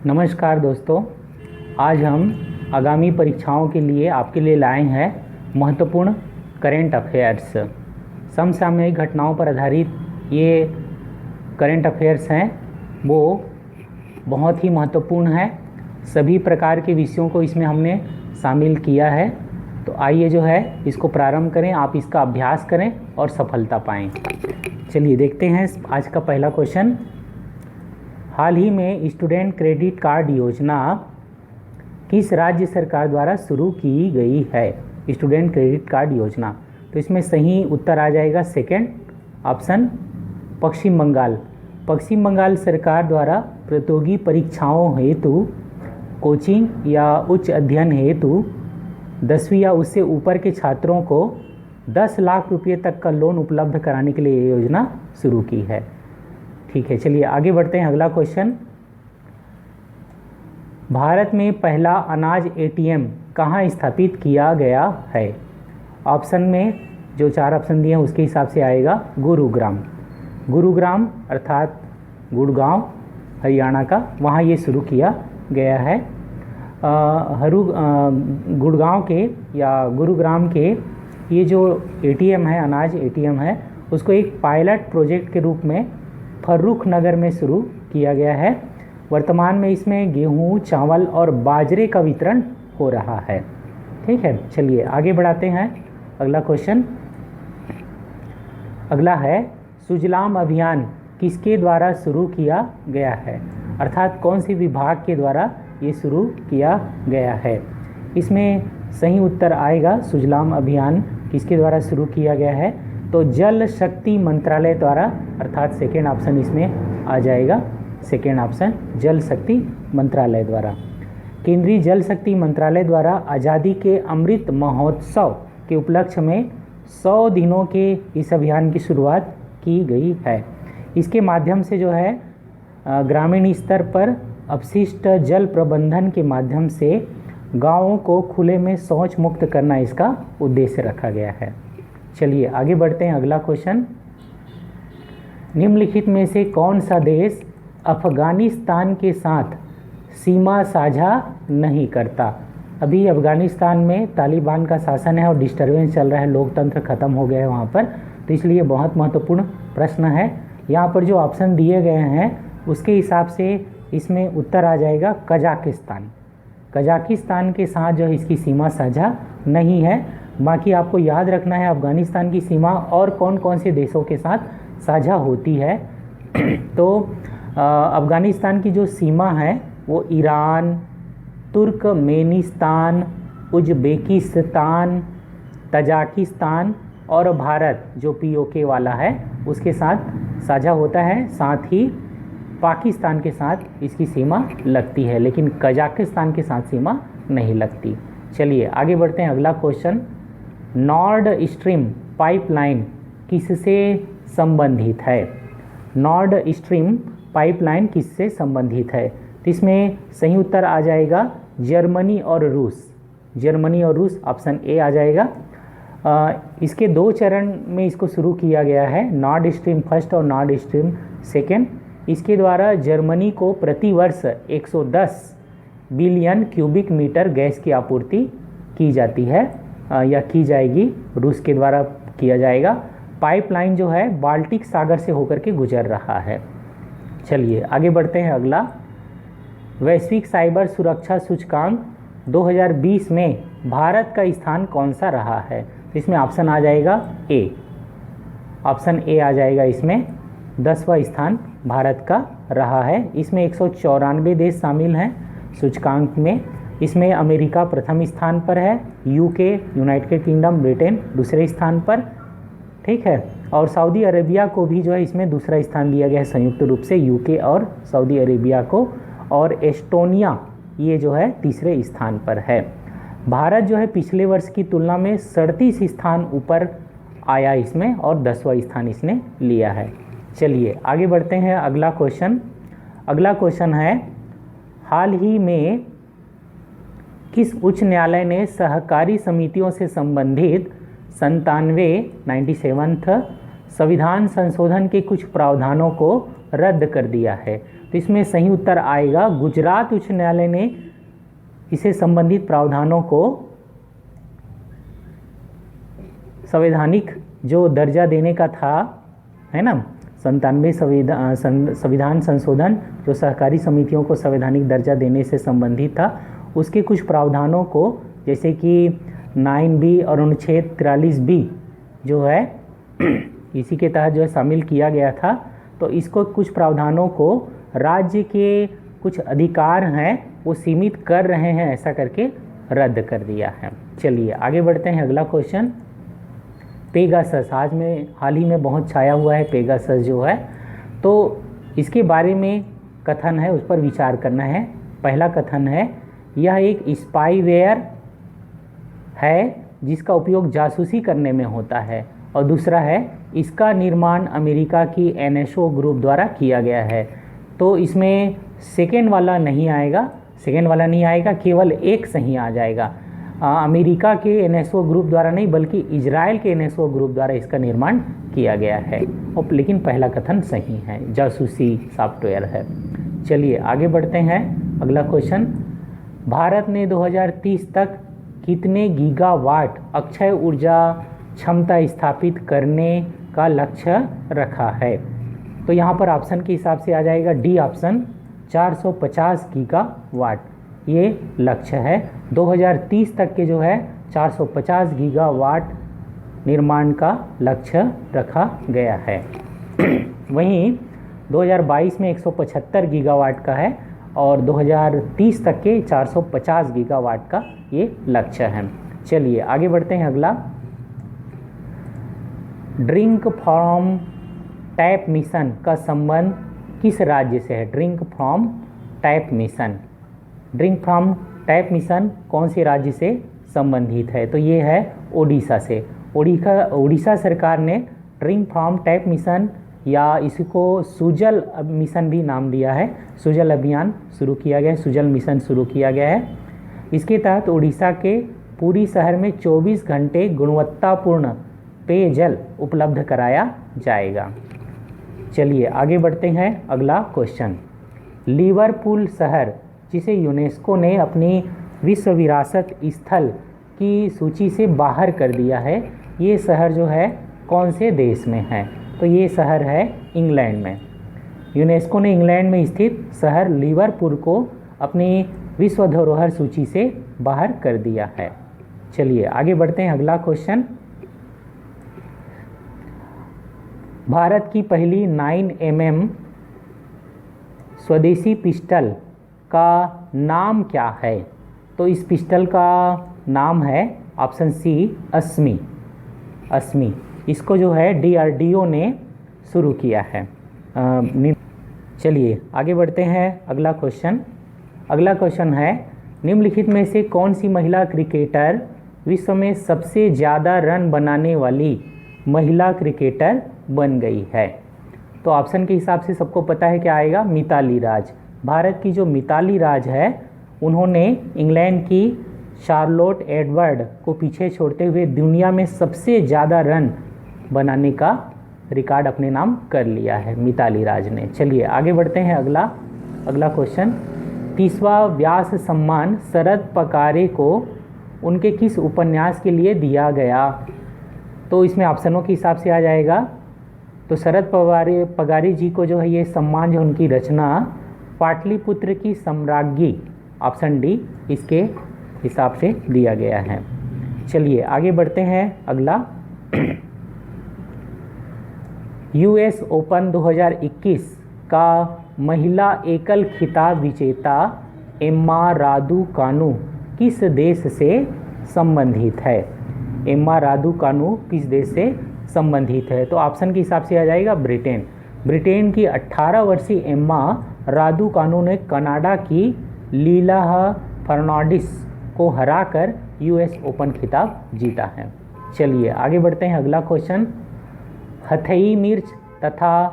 नमस्कार दोस्तों, आज हम आगामी परीक्षाओं के लिए आपके लिए लाए हैं महत्वपूर्ण करेंट अफेयर्स। समसामयिक घटनाओं पर आधारित ये करेंट अफेयर्स हैं, वो बहुत ही महत्वपूर्ण है। सभी प्रकार के विषयों को इसमें हमने शामिल किया है। तो आइए जो है इसको प्रारंभ करें, आप इसका अभ्यास करें और सफलता पाएँ। चलिए देखते हैं आज का पहला क्वेश्चन। हाल ही में स्टूडेंट क्रेडिट कार्ड योजना किस राज्य सरकार द्वारा शुरू की गई है? स्टूडेंट क्रेडिट कार्ड योजना, तो इसमें सही उत्तर आ जाएगा सेकंड ऑप्शन, पश्चिम बंगाल। पश्चिम बंगाल सरकार द्वारा प्रतियोगी परीक्षाओं हेतु कोचिंग या उच्च अध्ययन हेतु 10वीं या उससे ऊपर के छात्रों को 10 लाख रुपये तक का लोन उपलब्ध कराने के लिए ये योजना शुरू की है। ठीक है, चलिए आगे बढ़ते हैं। अगला क्वेश्चन, भारत में पहला अनाज एटीएम कहाँ स्थापित किया गया है? ऑप्शन में जो 4 ऑप्शन दिए हैं उसके हिसाब से आएगा गुरुग्राम। गुरुग्राम अर्थात गुड़गांव हरियाणा का, वहाँ ये शुरू किया गया है। गुड़गांव के या गुरुग्राम के ये जो एटीएम है, अनाज एटीएम है, उसको एक पायलट प्रोजेक्ट के रूप में फर्रुख नगर में शुरू किया गया है। वर्तमान में इसमें गेहूं, चावल और बाजरे का वितरण हो रहा है। ठीक है, चलिए आगे बढ़ाते हैं। अगला क्वेश्चन, अगला है सुजलाम अभियान किसके द्वारा शुरू किया गया है? अर्थात कौन से विभाग के द्वारा ये शुरू किया गया है? इसमें सही उत्तर आएगा सुजलाम अभियान किसके द्वारा शुरू किया गया है? तो जल शक्ति मंत्रालय द्वारा, अर्थात सेकेंड ऑप्शन इसमें आ जाएगा। सेकेंड ऑप्शन जल शक्ति मंत्रालय द्वारा। केंद्रीय जल शक्ति मंत्रालय द्वारा आज़ादी के अमृत महोत्सव के उपलक्ष्य में 100 दिनों के इस अभियान की शुरुआत की गई है। इसके माध्यम से जो है ग्रामीण स्तर पर अपशिष्ट जल प्रबंधन के माध्यम से गाँवों को खुले में शौच मुक्त करना इसका उद्देश्य रखा गया है। चलिए आगे बढ़ते हैं। अगला क्वेश्चन, निम्नलिखित में से कौन सा देश अफगानिस्तान के साथ सीमा साझा नहीं करता? अभी अफगानिस्तान में तालिबान का शासन है और डिस्टर्बेंस चल रहा है, लोकतंत्र खत्म हो गया है वहाँ पर, तो इसलिए बहुत महत्वपूर्ण प्रश्न है। यहाँ पर जो ऑप्शन दिए गए हैं उसके हिसाब से इसमें उत्तर आ जाएगा कजाकिस्तान। कजाकिस्तान के साथ जो है इसकी सीमा साझा नहीं है। बाकी आपको याद रखना है अफ़गानिस्तान की सीमा और कौन कौन से देशों के साथ साझा होती है। तो अफ़गानिस्तान की जो सीमा है वो ईरान, तुर्कमेनिस्तान, उज़्बेकिस्तान, तजाकिस्तान और भारत जो पीओके वाला है उसके साथ साझा होता है। साथ ही पाकिस्तान के साथ इसकी सीमा लगती है, लेकिन कजाकिस्तान के साथ सीमा नहीं लगती। चलिए आगे बढ़ते हैं। अगला क्वेश्चन, नॉर्ड स्ट्रीम पाइपलाइन किससे संबंधित है? नॉर्ड स्ट्रीम पाइपलाइन किससे संबंधित है? तो इसमें सही उत्तर आ जाएगा जर्मनी और रूस। जर्मनी और रूस, ऑप्शन ए आ जाएगा। इसके 2 चरण में इसको शुरू किया गया है, नॉर्ड स्ट्रीम फर्स्ट और नॉर्ड स्ट्रीम सेकेंड। इसके द्वारा जर्मनी को प्रति वर्ष 110 बिलियन क्यूबिक मीटर गैस की आपूर्ति की जाती है या की जाएगी, रूस के द्वारा किया जाएगा। पाइपलाइन जो है बाल्टिक सागर से होकर के गुजर रहा है। चलिए आगे बढ़ते हैं। अगला, वैश्विक साइबर सुरक्षा सूचकांक 2020 में भारत का स्थान कौन सा रहा है? इसमें ऑप्शन आ जाएगा ए। ऑप्शन ए आ जाएगा इसमें 10वां स्थान भारत का रहा है। इसमें 194 देश शामिल हैं सूचकांक में। इसमें अमेरिका प्रथम स्थान पर है, यूके यूनाइटेड किंगडम ब्रिटेन दूसरे स्थान पर। ठीक है, और सऊदी अरेबिया को भी जो है इसमें दूसरा स्थान दिया गया है संयुक्त रूप से, यूके और सऊदी अरेबिया को। और एस्टोनिया ये जो है तीसरे स्थान पर है। भारत जो है पिछले वर्ष की तुलना में 37 स्थान ऊपर आया इसमें और 10वां स्थान इसने लिया है। चलिए आगे बढ़ते हैं। अगला क्वेश्चन, अगला क्वेश्चन है, हाल ही में किस उच्च न्यायालय ने सहकारी समितियों से संबंधित 97 संविधान संशोधन के कुछ प्रावधानों को रद्द कर दिया है? तो इसमें सही उत्तर आएगा गुजरात उच्च न्यायालय ने इसे संबंधित प्रावधानों को संवैधानिक जो दर्जा देने का था, है ना, 97 संविधान संशोधन जो सहकारी समितियों को संवैधानिक दर्जा देने से संबंधित था, उसके कुछ प्रावधानों को जैसे कि 9B और अनुच्छेद 43B जो है इसी के तहत जो है शामिल किया गया था। तो इसको कुछ प्रावधानों को राज्य के कुछ अधिकार हैं वो सीमित कर रहे हैं, ऐसा करके रद्द कर दिया है। चलिए आगे बढ़ते हैं। अगला क्वेश्चन, पेगासस आज में हाल ही में बहुत छाया हुआ है पेगासस जो है, तो इसके बारे में कथन है, उस पर विचार करना है। पहला कथन है यह एक स्पाईवेयर है जिसका उपयोग जासूसी करने में होता है, और दूसरा है इसका निर्माण अमेरिका की NSO ग्रुप द्वारा किया गया है। तो इसमें सेकेंड वाला नहीं आएगा, केवल एक सही आ जाएगा। अमेरिका के NSO ग्रुप द्वारा नहीं बल्कि इजराइल के NSO ग्रुप द्वारा इसका निर्माण किया गया है, और लेकिन पहला कथन सही है, जासूसी सॉफ्टवेयर है। चलिए आगे बढ़ते हैं। अगला क्वेश्चन, भारत ने 2030 तक कितने गीगावाट अक्षय ऊर्जा क्षमता स्थापित करने का लक्ष्य रखा है? तो यहाँ पर ऑप्शन के हिसाब से आ जाएगा डी ऑप्शन, 450 गीगावाट ये लक्ष्य है। 2030 तक के जो है 450 गीगावाट निर्माण का लक्ष्य रखा गया है। वहीं 2022 में 175 गीगावाट का है और 2030 तक के 450 गीगावाट का ये लक्ष्य है। चलिए आगे बढ़ते हैं। अगला, ड्रिंक फ्रॉम टैप मिशन का संबंध किस राज्य से है? ड्रिंक फ्रॉम टैप मिशन कौन से राज्य से संबंधित है? तो ये है ओडिशा से। ओडिशा सरकार ने ड्रिंक फ्रॉम टैप मिशन या इसको सुजल मिशन भी नाम दिया है, सुजल अभियान शुरू किया गया है, सुजल मिशन शुरू किया गया है। इसके तहत ओडिशा के पूरी शहर में 24 घंटे गुणवत्तापूर्ण पेयजल उपलब्ध कराया जाएगा। चलिए आगे बढ़ते हैं। अगला क्वेश्चन, लिवरपूल शहर जिसे यूनेस्को ने अपनी विश्व विरासत स्थल की सूची से बाहर कर दिया है, ये शहर जो है कौन से देश में है? तो ये शहर है इंग्लैंड में। यूनेस्को ने इंग्लैंड में स्थित शहर लिवरपूल को अपनी विश्व धरोहर सूची से बाहर कर दिया है। चलिए आगे बढ़ते हैं। अगला क्वेश्चन, भारत की पहली 9mm स्वदेशी पिस्टल का नाम क्या है? तो इस पिस्टल का नाम है ऑप्शन सी अस्मी। इसको जो है DRDO ने शुरू किया है। चलिए आगे बढ़ते हैं। अगला क्वेश्चन है, निम्नलिखित में से कौन सी महिला क्रिकेटर विश्व में सबसे ज़्यादा रन बनाने वाली महिला क्रिकेटर बन गई है? तो ऑप्शन के हिसाब से सबको पता है क्या आएगा, मिताली राज। भारत की जो मिताली राज है उन्होंने इंग्लैंड की शार्लोट एडवर्ड को पीछे छोड़ते हुए दुनिया में सबसे ज़्यादा रन बनाने का रिकॉर्ड अपने नाम कर लिया है मिताली राज ने। चलिए आगे बढ़ते हैं। अगला क्वेश्चन, 30वां व्यास सम्मान शरद पकारे को उनके किस उपन्यास के लिए दिया गया? तो इसमें ऑप्शनों के हिसाब से आ जाएगा। तो शरद पगारे जी को जो है ये सम्मान जो उनकी रचना पाटलिपुत्र की सम्राज्ञी, ऑप्शन डी इसके हिसाब से दिया गया है। चलिए आगे बढ़ते हैं। अगला, US ओपन 2021 का महिला एकल खिताब विजेता एम्मा रादुकानु किस देश से संबंधित है? एम्मा रादुकानु किस देश से संबंधित है? तो ऑप्शन के हिसाब से आ जाएगा ब्रिटेन की 18 वर्षीय एम्मा रादुकानु ने कनाडा की लीला फर्नांडिस को हराकर US ओपन खिताब जीता है। चलिए आगे बढ़ते हैं। अगला क्वेश्चन, हथई मिर्च तथा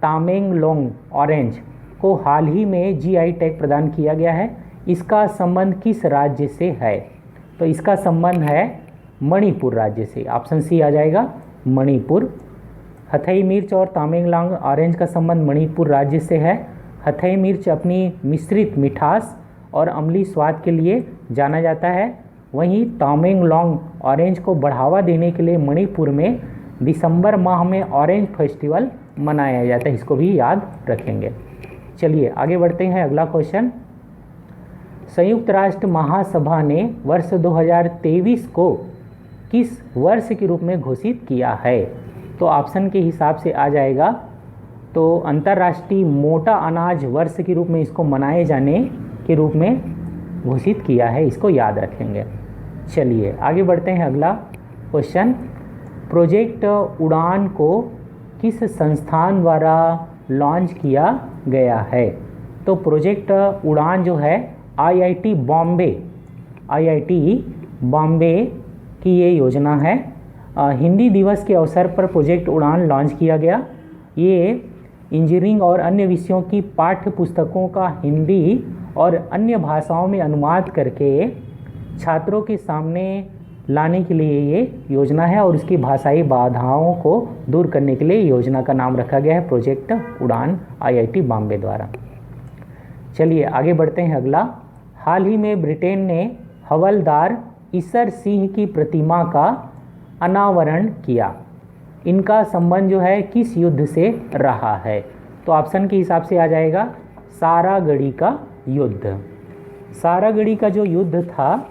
तामेंगलोंग ऑरेंज को हाल ही में GI टैग प्रदान किया गया है, इसका संबंध किस राज्य से है? तो इसका संबंध है मणिपुर राज्य से। ऑप्शन सी आ जाएगा मणिपुर। हथई मिर्च और तामेंगलोंग ऑरेंज का संबंध मणिपुर राज्य से है। हथई मिर्च अपनी मिश्रित मिठास और अम्लीय स्वाद के लिए जाना जाता है। वहीं तामेंगलोंग ऑरेंज को बढ़ावा देने के लिए मणिपुर में दिसंबर माह में ऑरेंज फेस्टिवल मनाया जाता है, इसको भी याद रखेंगे। चलिए आगे बढ़ते हैं। अगला क्वेश्चन, संयुक्त राष्ट्र महासभा ने वर्ष 2023 को किस वर्ष के रूप में घोषित किया है? तो ऑप्शन के हिसाब से आ जाएगा, तो अंतर्राष्ट्रीय मोटा अनाज वर्ष के रूप में इसको मनाए जाने के रूप में घोषित किया है, इसको याद रखेंगे। चलिए आगे बढ़ते हैं। अगला क्वेश्चन, प्रोजेक्ट उड़ान को किस संस्थान द्वारा लॉन्च किया गया है? तो प्रोजेक्ट उड़ान जो है आईआईटी बॉम्बे की ये योजना है। हिंदी दिवस के अवसर पर प्रोजेक्ट उड़ान लॉन्च किया गया। ये इंजीनियरिंग और अन्य विषयों की पाठ्य पुस्तकों का हिंदी और अन्य भाषाओं में अनुवाद करके छात्रों के सामने लाने के लिए ये योजना है और उसकी भाषाई बाधाओं को दूर करने के लिए योजना का नाम रखा गया है प्रोजेक्ट उड़ान आईआईटी बॉम्बे द्वारा। चलिए आगे बढ़ते हैं। अगला, हाल ही में ब्रिटेन ने हवलदार ईसर सिंह की प्रतिमा का अनावरण किया। इनका संबंध जो है किस युद्ध से रहा है? तो ऑप्शन के हिसाब से आ जाएगा सारागढ़ी का युद्ध। सारागढ़ी का जो युद्ध था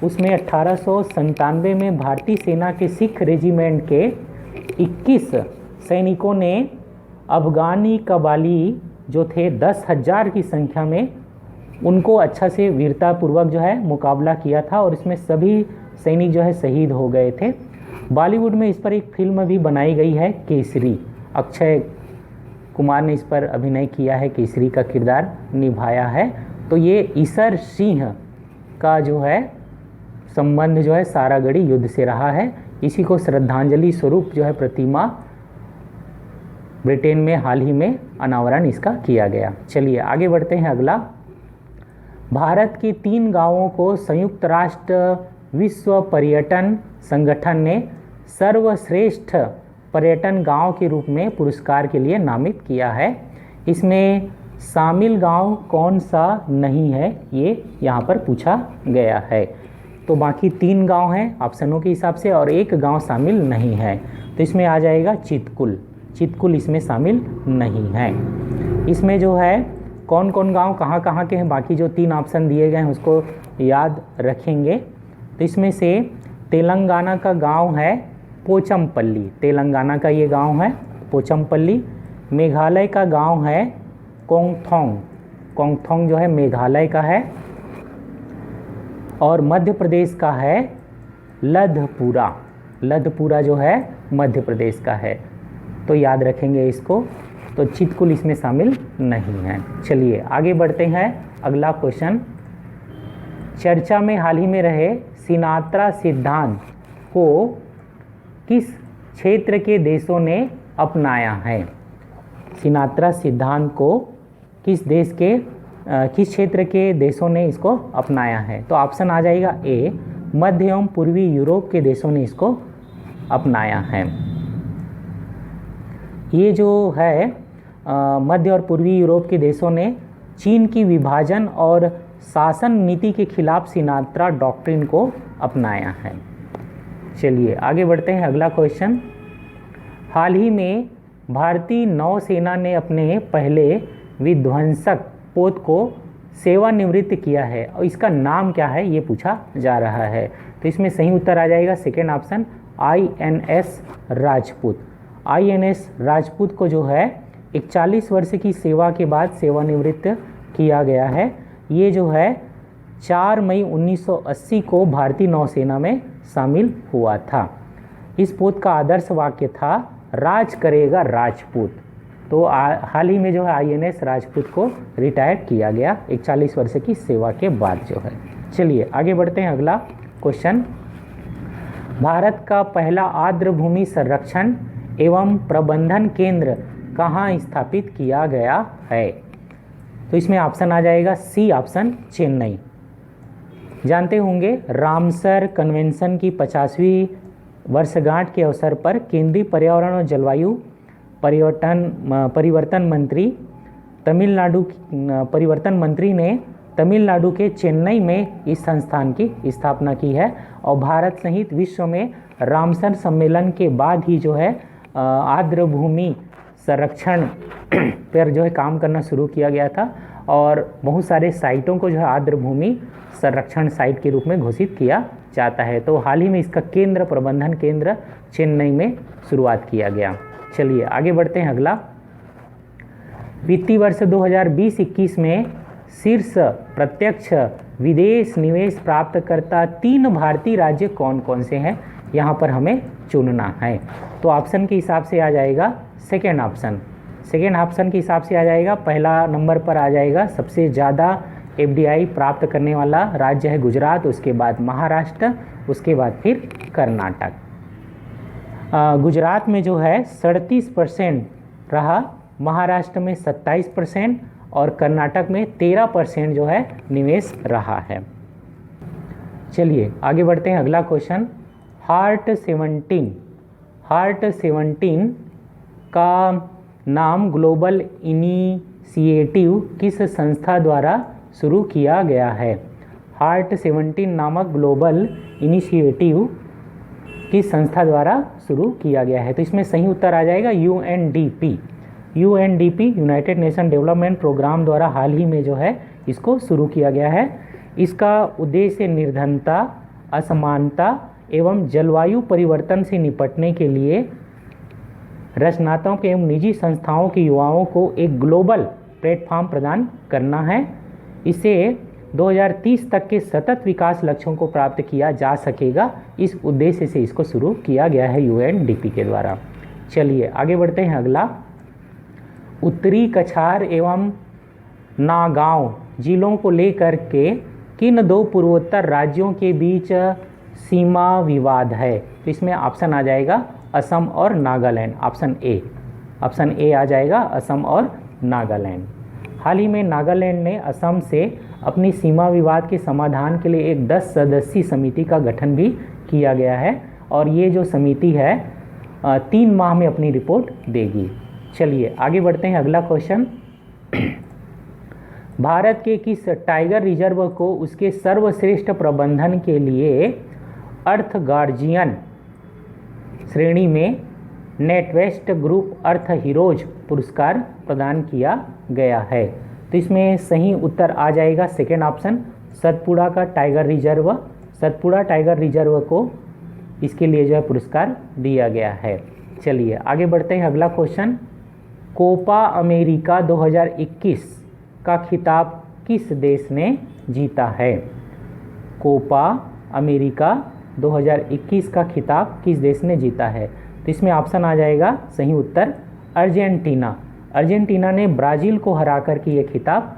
उसमें 1897 में भारतीय सेना के सिख रेजिमेंट के 21 सैनिकों ने अफगानी कबाली जो थे 10,000 की संख्या में, उनको अच्छा से वीरतापूर्वक जो है मुकाबला किया था और इसमें सभी सैनिक जो है शहीद हो गए थे। बॉलीवुड में इस पर एक फिल्म भी बनाई गई है केसरी, अक्षय कुमार ने इस पर अभिनय किया है, केसरी का किरदार निभाया है। तो ये ईसर सिंह का जो है संबंध जो है सारागढ़ी युद्ध से रहा है। इसी को श्रद्धांजलि स्वरूप जो है प्रतिमा ब्रिटेन में हाल ही में अनावरण इसका किया गया। चलिए आगे बढ़ते हैं। अगला, भारत के 3 गांवों को संयुक्त राष्ट्र विश्व पर्यटन संगठन ने सर्वश्रेष्ठ पर्यटन गांव के रूप में पुरस्कार के लिए नामित किया है। इसमें शामिल गांव कौन सा नहीं है, ये यहाँ पर पूछा गया है। तो बाकी 3 गांव हैं ऑप्शनों के हिसाब से और 1 गांव शामिल नहीं है, तो इसमें आ जाएगा चितकुल। चितकुल इसमें शामिल नहीं है। इसमें जो है कौन कौन गांव कहाँ कहाँ के हैं, बाकी जो 3 ऑप्शन दिए गए हैं उसको याद रखेंगे। तो इसमें से तेलंगाना का गांव है पोचमपल्ली, तेलंगाना का ये गांव है पोचमपल्ली। मेघालय का गांव है कोंगथोंग, कोंगथोंग जो है मेघालय का है। और मध्य प्रदेश का है लधपुरा, लधपुरा जो है मध्य प्रदेश का है, तो याद रखेंगे इसको। तो चितकुल इसमें शामिल नहीं है। चलिए आगे बढ़ते हैं। अगला क्वेश्चन, चर्चा में हाल ही में रहे सिनात्रा सिद्धांत को किस क्षेत्र के देशों ने अपनाया है? सिनात्रा सिद्धांत को किस देश के किस क्षेत्र के देशों ने इसको अपनाया है? तो ऑप्शन आ जाएगा ए, मध्य एवं पूर्वी यूरोप के देशों ने इसको अपनाया है। ये जो है मध्य और पूर्वी यूरोप के देशों ने चीन की विभाजन और शासन नीति के खिलाफ सिनात्रा डॉक्ट्रिन को अपनाया है। चलिए आगे बढ़ते हैं। अगला क्वेश्चन, हाल ही में भारतीय नौसेना ने अपने पहले विध्वंसक पोत को सेवानिवृत्त किया है और इसका नाम क्या है ये पूछा जा रहा है। तो इसमें सही उत्तर आ जाएगा second option INS Rajput. INS Rajput को जो है 41 वर्ष की सेवा के बाद सेवानिवृत्त किया गया है। ये जो है 4 मई 1980 को भारतीय नौसेना में शामिल हुआ था। इस पोत का आदर्श वाक्य था राज करेगा राजपूत। तो हाल ही में जो है INS राजपूत को रिटायर किया गया 41 वर्ष की सेवा के बाद जो है। चलिए आगे बढ़ते हैं। अगला क्वेश्चन, भारत का पहला आर्द्रभूमि संरक्षण एवं प्रबंधन केंद्र कहाँ स्थापित किया गया है? तो इसमें ऑप्शन आ जाएगा सी ऑप्शन, चेन्नई। जानते होंगे रामसर कन्वेंशन की 50वीं वर्षगांठ के अवसर पर केंद्रीय पर्यावरण और जलवायु परिवर्तन मंत्री तमिलनाडु परिवर्तन मंत्री ने तमिलनाडु के चेन्नई में इस संस्थान की स्थापना की है और भारत सहित विश्व में रामसर सम्मेलन के बाद ही जो है आर्द्र भूमि संरक्षण पर जो है काम करना शुरू किया गया था और बहुत सारे साइटों को जो है आर्द्र भूमि संरक्षण साइट के रूप में घोषित किया जाता है। तो हाल ही में इसका केंद्र प्रबंधन केंद्र चेन्नई में शुरुआत किया गया। चलिए आगे बढ़ते हैं। अगला, वित्तीय वर्ष 2020-21 में शीर्ष प्रत्यक्ष विदेश निवेश प्राप्तकर्ता 3 भारतीय राज्य कौन कौन से हैं, यहाँ पर हमें चुनना है। तो ऑप्शन के हिसाब से आ जाएगा सेकेंड ऑप्शन के हिसाब से आ जाएगा। पहला नंबर पर आ जाएगा सबसे ज़्यादा एफडीआई प्राप्त करने वाला राज्य है गुजरात, उसके बाद महाराष्ट्र, उसके बाद फिर कर्नाटक। गुजरात में जो है 37% रहा, महाराष्ट्र में 27% और कर्नाटक में 13% जो है निवेश रहा है। चलिए आगे बढ़ते हैं। अगला क्वेश्चन, हार्ट 17 का नाम ग्लोबल इनिशिएटिव किस संस्था द्वारा शुरू किया गया है? हार्ट 17 नामक ग्लोबल इनिशिएटिव किस संस्था द्वारा शुरू किया गया है? तो इसमें सही उत्तर आ जाएगा UNDP. United Nation Development Program द्वारा हाल ही में जो है इसको शुरू किया गया है। इसका उद्देश्य निर्धनता, असमानता एवं जलवायु परिवर्तन से निपटने के लिए रचनात्मक एवं निजी संस्थाओं के युवाओं को एक ग्लोबल प्लेटफॉर्म प्रदान करना है। इसे 2030 तक के सतत विकास लक्ष्यों को प्राप्त किया जा सकेगा। इस उद्देश्य से इसको शुरू किया गया है यूएनडीपी के द्वारा। चलिए आगे बढ़ते हैं। अगला, उत्तरी कछार एवं नागांव जिलों को लेकर के किन 2 पूर्वोत्तर राज्यों के बीच सीमा विवाद है? तो इसमें ऑप्शन आ जाएगा असम और नागालैंड। ऑप्शन ए आ जाएगा असम और नागालैंड। हाल ही में नागालैंड ने असम से अपनी सीमा विवाद के समाधान के लिए एक 10 सदस्यीय समिति का गठन भी किया गया है और ये जो समिति है 3 माह में अपनी रिपोर्ट देगी। चलिए आगे बढ़ते हैं। अगला क्वेश्चन, भारत के किस टाइगर रिजर्व को उसके सर्वश्रेष्ठ प्रबंधन के लिए अर्थ गार्जियन श्रेणी में नेटवेस्ट ग्रुप अर्थ हीरोज पुरस्कार प्रदान किया गया है? तो इसमें सही उत्तर आ जाएगा सेकेंड ऑप्शन, सतपुड़ा का tiger reserve. Satpura tiger reserve को इसके लिए जो है पुरस्कार दिया गया है। चलिए आगे बढ़ते हैं। अगला क्वेश्चन, कोपा अमेरिका 2021 का खिताब किस देश ने जीता है? कोपा अमेरिका 2021 का खिताब किस देश ने जीता है? तो इसमें ऑप्शन आ जाएगा सही उत्तर अर्जेंटीना। अर्जेंटीना ने ब्राज़ील को हरा कर के ये खिताब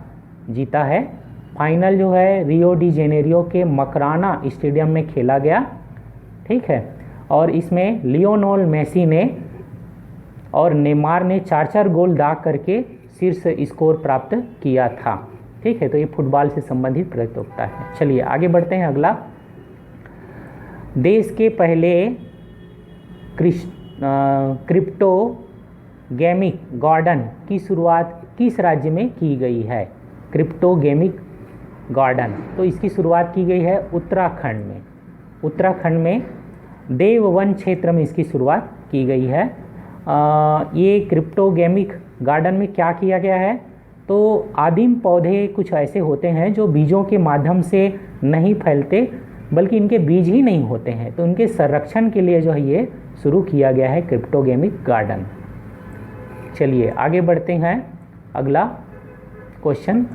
जीता है। फाइनल जो है रियो डी जेनेरियो के मकराना स्टेडियम में खेला गया, ठीक है, और इसमें लियोनेल मेसी ने और नेमार ने 4-4 गोल दाग करके शीर्ष स्कोर प्राप्त किया था, ठीक है। तो ये फुटबॉल से संबंधित प्रतियोगिता है। चलिए आगे बढ़ते हैं। अगला, देश के पहले क्रिप्टोगेमिक गार्डन की शुरुआत किस राज्य में की गई है? क्रिप्टोगेमिक गार्डन, तो इसकी शुरुआत की गई है उत्तराखंड में। उत्तराखंड में देववन क्षेत्र में इसकी शुरुआत की गई है। ये क्रिप्टोगेमिक गार्डन में क्या किया गया है? तो आदिम पौधे कुछ ऐसे होते हैं जो बीजों के माध्यम से नहीं फैलते, बल्कि इनके बीज ही नहीं होते हैं, तो उनके संरक्षण के लिए जो है ये शुरू किया गया है क्रिप्टोगेमिक गार्डन। चलिए आगे बढ़ते हैं। अगला क्वेश्चन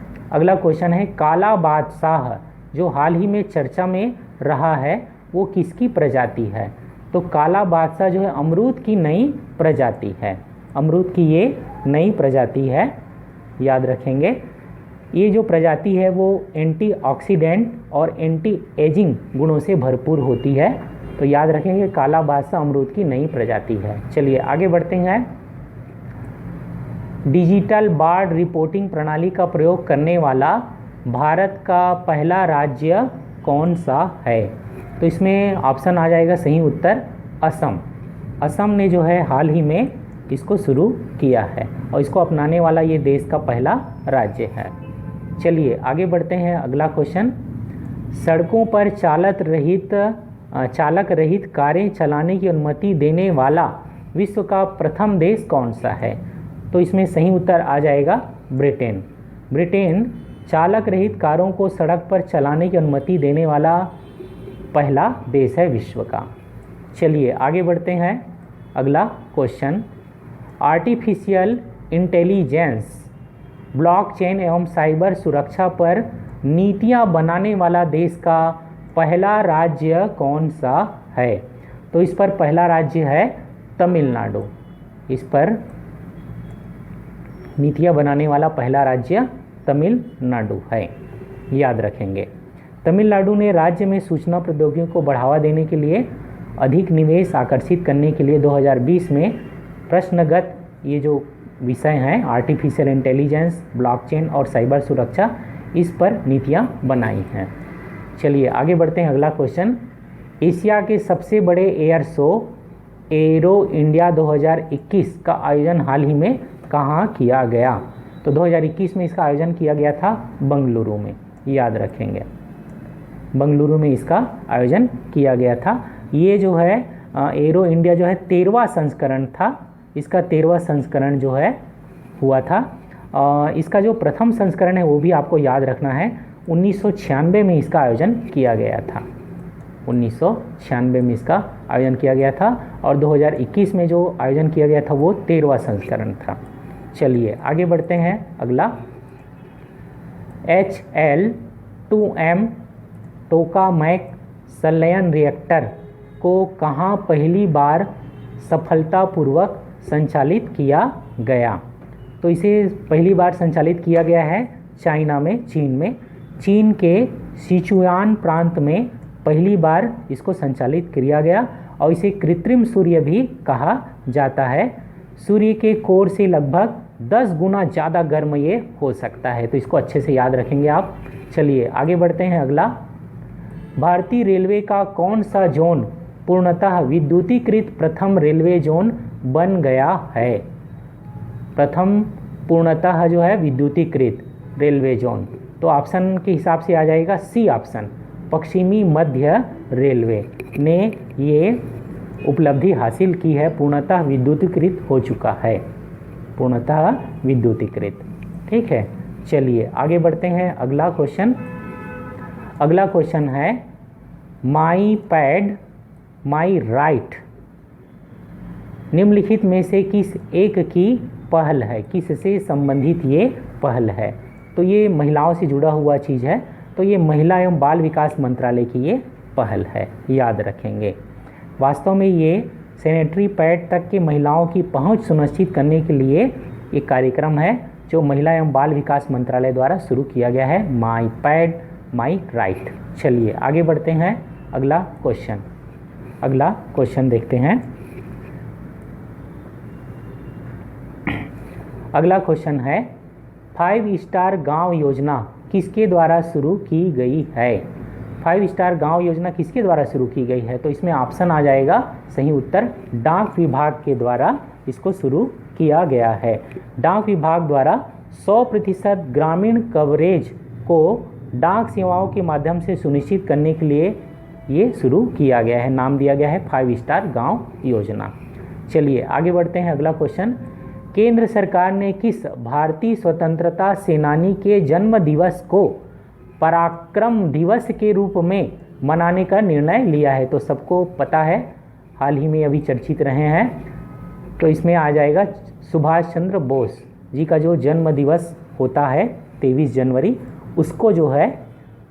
है, काला बादशाह जो हाल ही में चर्चा में रहा है वो किसकी प्रजाति है? तो काला बादशाह जो है अमरूद की नई प्रजाति है। अमरूद की ये नई प्रजाति है, याद रखेंगे। ये जो प्रजाति है वो एंटीऑक्सीडेंट और एंटी एजिंग गुणों से भरपूर होती है, तो याद रखेंगे काला बादशाह अमरूद की नई प्रजाति है। चलिए आगे बढ़ते हैं। डिजिटल बाढ़ रिपोर्टिंग प्रणाली का प्रयोग करने वाला भारत का पहला राज्य कौन सा है? तो इसमें ऑप्शन आ जाएगा सही उत्तर असम। असम ने जो है हाल ही में इसको शुरू किया है और इसको अपनाने वाला ये देश का पहला राज्य है। चलिए आगे बढ़ते हैं। अगला क्वेश्चन, सड़कों पर चालक रहित कारें चलाने की अनुमति देने वाला विश्व का प्रथम देश कौन सा है? तो इसमें सही उत्तर आ जाएगा ब्रिटेन। ब्रिटेन चालक रहित कारों को सड़क पर चलाने की अनुमति देने वाला पहला देश है विश्व का। चलिए आगे बढ़ते हैं। अगला क्वेश्चन, आर्टिफिशियल इंटेलिजेंस, ब्लॉकचेन एवं साइबर सुरक्षा पर नीतियां बनाने वाला देश का पहला राज्य कौन सा है? तो इस पर पहला राज्य है तमिलनाडु। इस पर नीतियां बनाने वाला पहला राज्य तमिलनाडु है, याद रखेंगे। तमिलनाडु ने राज्य में सूचना प्रौद्योगिकी को बढ़ावा देने के लिए अधिक निवेश आकर्षित करने के लिए 2020 में प्रश्नगत ये जो विषय हैं आर्टिफिशियल इंटेलिजेंस, ब्लॉकचेन और साइबर सुरक्षा, इस पर नीतियां बनाई हैं। चलिए आगे बढ़ते हैं। अगला क्वेश्चन, एशिया के सबसे बड़े एयर शो एरो इंडिया 2021 का आयोजन हाल ही में कहाँ किया गया? तो 2021 में इसका आयोजन किया गया था बंगलुरु में, याद रखेंगे। बंगलुरु में इसका आयोजन किया गया था। ये जो है एरो इंडिया जो है 13वां संस्करण था। इसका 13वां संस्करण जो है हुआ था। इसका जो प्रथम संस्करण है वो भी आपको याद रखना है, 1996 में इसका आयोजन किया गया था। 1996 में इसका आयोजन किया गया था और 2021 में जो आयोजन किया गया था वो 13वां संस्करण था। चलिए आगे बढ़ते हैं। अगला, HL2M टोकामैक संलयन रिएक्टर को कहाँ पहली बार सफलतापूर्वक संचालित किया गया? तो इसे पहली बार संचालित किया गया है चाइना में, चीन में। चीन के सिचुआन प्रांत में पहली बार इसको संचालित किया गया और इसे कृत्रिम सूर्य भी कहा जाता है। सूर्य के कोर से लगभग 10 गुना ज़्यादा गर्म ये हो सकता है, तो इसको अच्छे से याद रखेंगे आप। चलिए आगे बढ़ते हैं। अगला, भारतीय रेलवे का कौन सा जोन पूर्णतः विद्युतीकृत प्रथम रेलवे जोन बन गया है? प्रथम पूर्णतः जो है विद्युतीकृत रेलवे जोन, तो ऑप्शन के हिसाब से आ जाएगा सी ऑप्शन, पश्चिमी मध्य रेलवे ने ये उपलब्धि हासिल की है, पूर्णतः विद्युतीकृत हो चुका है, पूर्णतः विद्युतीकृत। ठीक है, चलिए आगे बढ़ते हैं। अगला क्वेश्चन है, माई पैड माई राइट निम्नलिखित में से किस एक की पहल है? किससे संबंधित ये पहल है? तो ये महिलाओं से जुड़ा हुआ चीज़ है, तो ये महिला एवं बाल विकास मंत्रालय की ये पहल है, याद रखेंगे। वास्तव में ये सैनिटरी पैड तक के महिलाओं की पहुंच सुनिश्चित करने के लिए एक कार्यक्रम है जो महिला एवं बाल विकास मंत्रालय द्वारा शुरू किया गया है, माई पैड माई राइट। चलिए आगे बढ़ते हैं। अगला क्वेश्चन देखते हैं। अगला क्वेश्चन है, 5 स्टार गांव योजना किसके द्वारा शुरू की गई है? 5 स्टार गांव योजना किसके द्वारा शुरू की गई है? तो इसमें ऑप्शन आ जाएगा सही उत्तर, डाक विभाग के द्वारा इसको शुरू किया गया है। डाक विभाग द्वारा 100% ग्रामीण कवरेज को डाक सेवाओं के माध्यम से सुनिश्चित करने के लिए ये शुरू किया गया है, नाम दिया गया है 5 स्टार गांव योजना। चलिए आगे बढ़ते हैं। अगला क्वेश्चन, केंद्र सरकार ने किस भारतीय स्वतंत्रता सेनानी के जन्म दिवस को पराक्रम दिवस के रूप में मनाने का निर्णय लिया है? तो सबको पता है, हाल ही में अभी चर्चित रहे हैं, तो इसमें आ जाएगा सुभाष चंद्र बोस जी का जो जन्म दिवस होता है 23 जनवरी, उसको जो है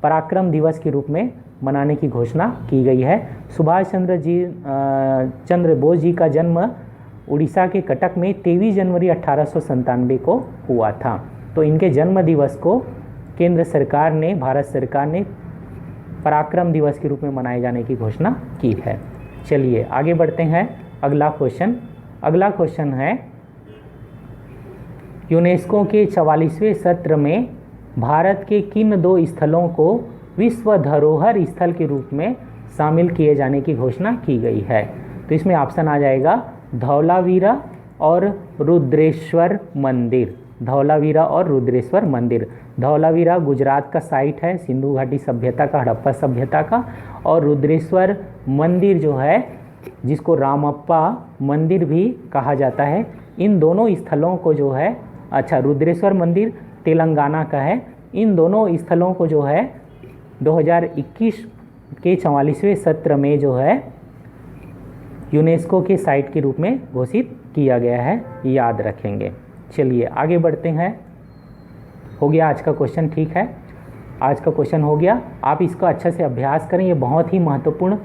पराक्रम दिवस के रूप में मनाने की घोषणा की गई है। सुभाष चंद्र बोस जी का जन्म उड़ीसा के कटक में 23 जनवरी 1897 को हुआ था, तो इनके जन्म दिवस को केंद्र सरकार ने, भारत सरकार ने पराक्रम दिवस के रूप में मनाए जाने की घोषणा की है। चलिए आगे बढ़ते हैं। अगला क्वेश्चन है, यूनेस्को के 44वें सत्र में भारत के किन 2 स्थलों को विश्व धरोहर स्थल के रूप में शामिल किए जाने की घोषणा की गई है? तो इसमें ऑप्शन आ जाएगा धौलावीरा और रुद्रेश्वर मंदिर, धौलावीरा और रुद्रेश्वर मंदिर। धौलावीरा गुजरात का साइट है सिंधु घाटी सभ्यता का, हड़प्पा सभ्यता का, और रुद्रेश्वर मंदिर जो है जिसको रामप्पा मंदिर भी कहा जाता है, इन दोनों स्थलों को जो है, अच्छा रुद्रेश्वर मंदिर तेलंगाना का है, इन दोनों स्थलों को जो है 2021 के 44वें सत्र में जो है यूनेस्को के साइट के रूप में घोषित किया गया है, याद रखेंगे। चलिए आगे बढ़ते हैं। हो गया आज का क्वेश्चन, ठीक है, आज का क्वेश्चन हो गया। आप इसका अच्छे से अभ्यास करें, ये बहुत ही महत्वपूर्ण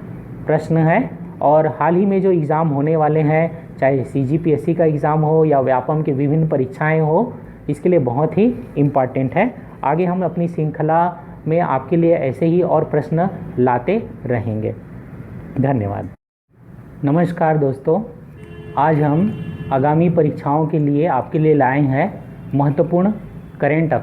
प्रश्न है और हाल ही में जो एग्ज़ाम होने वाले हैं, चाहे CGPSC का एग्ज़ाम हो या व्यापम की विभिन्न परीक्षाएं हो, इसके लिए बहुत ही इम्पॉर्टेंट है। आगे हम अपनी श्रृंखला में आपके लिए ऐसे ही और प्रश्न लाते रहेंगे। धन्यवाद। नमस्कार दोस्तों, आज हम आगामी परीक्षाओं के लिए आपके लिए लाए हैं महत्वपूर्ण करेंट